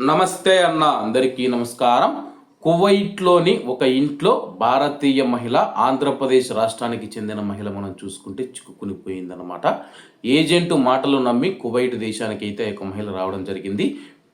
నమస్తే అన్న అందరికీ నమస్కారం. కువైట్లోని ఒక ఇంట్లో భారతీయ మహిళ ఆంధ్రప్రదేశ్ రాష్ట్రానికి చెందిన మహిళ మనం చూసుకుంటే చిక్కుకుని పోయిందనమాట. ఏజెంట్ మాటలు నమ్మి కువైట్ దేశానికి అయితే ఒక మహిళ రావడం జరిగింది.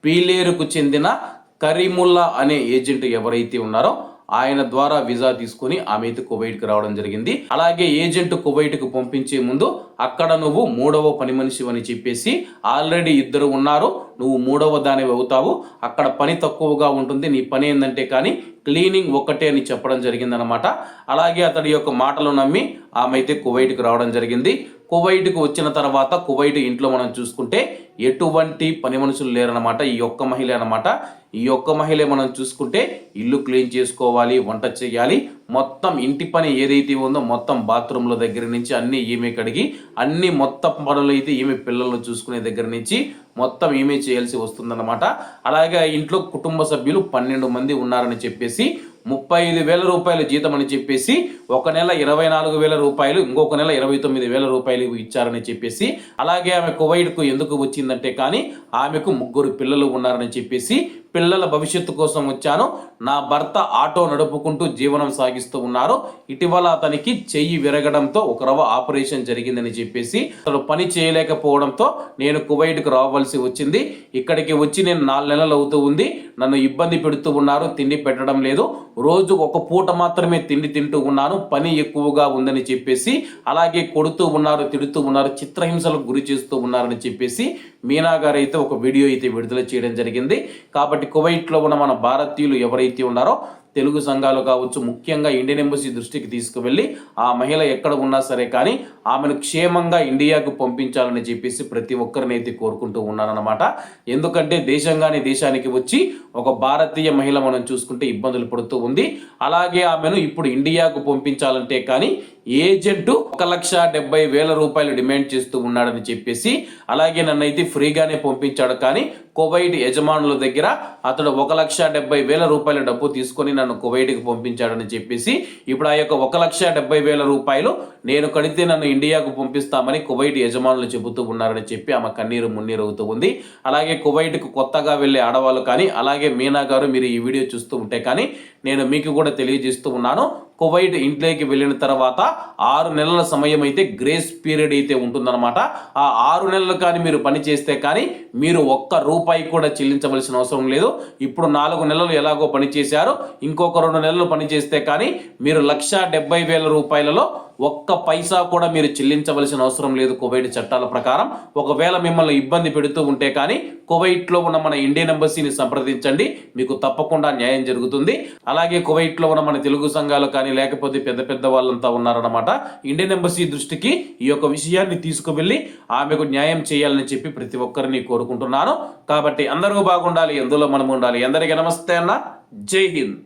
పీలేరుకు చెందిన కరీముల్లా అనే ఏజెంట్ ఎవరైతే ఉన్నారో ఆయన ద్వారా వీసా తీసుకుని ఆమె అయితే కువైట్కి రావడం జరిగింది. అలాగే ఏజెంట్ కువైట్కి పంపించే ముందు అక్కడ నువ్వు మూడవ పని మనిషి అని చెప్పేసి ఆల్రెడీ ఇద్దరు ఉన్నారు, నువ్వు మూడవ దానివి అవుతావు, అక్కడ పని తక్కువగా ఉంటుంది, నీ పని ఏంటంటే కానీ క్లీనింగ్ ఒక్కటే అని చెప్పడం జరిగిందనమాట. అలాగే అతడి యొక్క మాటలు నమ్మి ఆమె అయితే కువైట్కి రావడం జరిగింది. కువైట్కి వచ్చిన తర్వాత కువైట్ ఇంట్లో మనం చూసుకుంటే ఎటువంటి పని మనుషులు లేరనమాట. ఈ ఒక్క మహిళ అనమాట. ఈ ఒక్క మహిళే మనం చూసుకుంటే ఇల్లు క్లీన్ చేసుకోవాలి, వంట చేయాలి, మొత్తం ఇంటి పని ఏదైతే ఉందో మొత్తం బాత్రూంల దగ్గర నుంచి అన్నీ ఈమె కడిగి అన్ని మొత్తం పనులు అయితే ఈమె పిల్లలను చూసుకునే దగ్గర నుంచి మొత్తం ఈమె చేయాల్సి వస్తుందన్నమాట. అలాగే ఇంట్లో కుటుంబ సభ్యులు 12 మంది ఉన్నారని చెప్పేసి 35,000 రూపాయలు జీతం అని చెప్పేసి ఒక నెల 24,000 రూపాయలు, ఇంకొక నెల 29,000 రూపాయలు ఇచ్చారని చెప్పేసి, అలాగే ఆమె కువైట్కు ఎందుకు వచ్చిందంటే కానీ ఆమెకు 3 పిల్లలు ఉన్నారని చెప్పేసి, పిల్లల భవిష్యత్తు కోసం వచ్చాను, నా భర్త ఆటో నడుపుకుంటూ జీవనం సాగిస్తూ ఉన్నారు, ఇటీవల అతనికి చెయ్యి విరగడంతో ఒక రవ ఆపరేషన్ జరిగిందని చెప్పేసి అతను పని చేయలేకపోవడంతో నేను కువైట్కు రావాల్సి వచ్చింది. ఇక్కడికి వచ్చి నేను 4 నెలలు అవుతూ ఉంది, నన్ను ఇబ్బంది పెడుతూ ఉన్నారు, తిండి పెట్టడం లేదు, రోజు ఒక పూట మాత్రమే తిండి తింటూ ఉన్నాను, పని ఎక్కువగా ఉందని చెప్పేసి, అలాగే కొడుతూ ఉన్నారు, తిడుతూ ఉన్నారు, చిత్రహింసలకు గురి చేస్తూ ఉన్నారని చెప్పేసి మీనా గారు అయితే ఒక వీడియో అయితే విడుదల చేయడం జరిగింది. కాబట్టి కువైట్లో ఉన్న మన భారతీయులు ఎవరైతే ఉన్నారో తెలుగు సంఘాలు కావచ్చు, ముఖ్యంగా ఇండియన్ ఎంబసీ దృష్టికి తీసుకువెళ్ళి ఆ మహిళ ఎక్కడ ఉన్నా సరే కానీ ఆమెను క్షేమంగా ఇండియాకు పంపించాలని చెప్పేసి ప్రతి ఒక్కరిని అయితే కోరుకుంటూ ఉన్నారన్నమాట. ఎందుకంటే దేశానికి వచ్చి ఒక భారతీయ మహిళ మనం చూసుకుంటే ఇబ్బందులు పడుతూ ఉంది. అలాగే ఆమెను ఇప్పుడు ఇండియాకు పంపించాలంటే కానీ ఏజెంట్ 1,70,000 రూపాయలు డిమాండ్ చేస్తూ ఉన్నాడని చెప్పేసి, అలాగే నన్నైతే ఫ్రీగానే పంపించాడు, కానీ కువైట్ యజమానుల దగ్గర అతడు 1,70,000 రూపాయల డబ్బు తీసుకొని నన్ను కువైట్కి పంపించాడని చెప్పేసి, ఇప్పుడు ఆ యొక్క 1,70,000 రూపాయలు నేను కడితే నన్ను ఇండియాకు పంపిస్తామని కువైట్ యజమానులు చెబుతూ ఉన్నారని చెప్పి ఆమె కన్నీరు మున్నీరు అవుతూ ఉంది. అలాగే కువైట్కు కొత్తగా వెళ్ళే ఆడవాళ్ళు కానీ, అలాగే మీనా గారు మీరు ఈ వీడియో చూస్తూ ఉంటే కానీ నేను మీకు కూడా తెలియజేస్తూ ఉన్నాను, కువైట్ ఇంట్లోకి వెళ్ళిన తర్వాత 6 నెలల సమయం అయితే గ్రేస్ పీరియడ్ అయితే ఉంటుందన్నమాట. ఆ 6 నెలలు కానీ మీరు పని చేస్తే కానీ మీరు ఒక్క రూపాయి కూడా చెల్లించవలసిన అవసరం లేదు. ఇప్పుడు 4 నెలలు ఎలాగో పని చేశారు, ఇంకొక 2 నెలలు పని చేస్తే కానీ మీరు 1,70,000 రూపాయలలో ఒక్క పైసా కూడా మీరు చెల్లించవలసిన అవసరం లేదు కువైట్ చట్టాల ప్రకారం. ఒకవేళ మిమ్మల్ని ఇబ్బంది పెడుతూ ఉంటే కానీ కువైట్లో ఉన్న మన ఇండియన్ ఎంబసీని సంప్రదించండి, మీకు తప్పకుండా న్యాయం జరుగుతుంది. అలాగే కువైట్లో ఉన్న మన తెలుగు సంఘాలు కానీ లేకపోతే పెద్ద పెద్ద వాళ్ళంతా ఉన్నారన్నమాట. ఇండియన్ ఎంబసీ దృష్టికి ఈ యొక్క విషయాన్ని తీసుకువెళ్ళి ఆమెకు న్యాయం చేయాలని చెప్పి ప్రతి ఒక్కరిని కోరుకుంటున్నాను. కాబట్టి అందరూ బాగుండాలి, ఎందులో మనం ఉండాలి. అందరికీ నమస్తే అన్న, జై హింద్.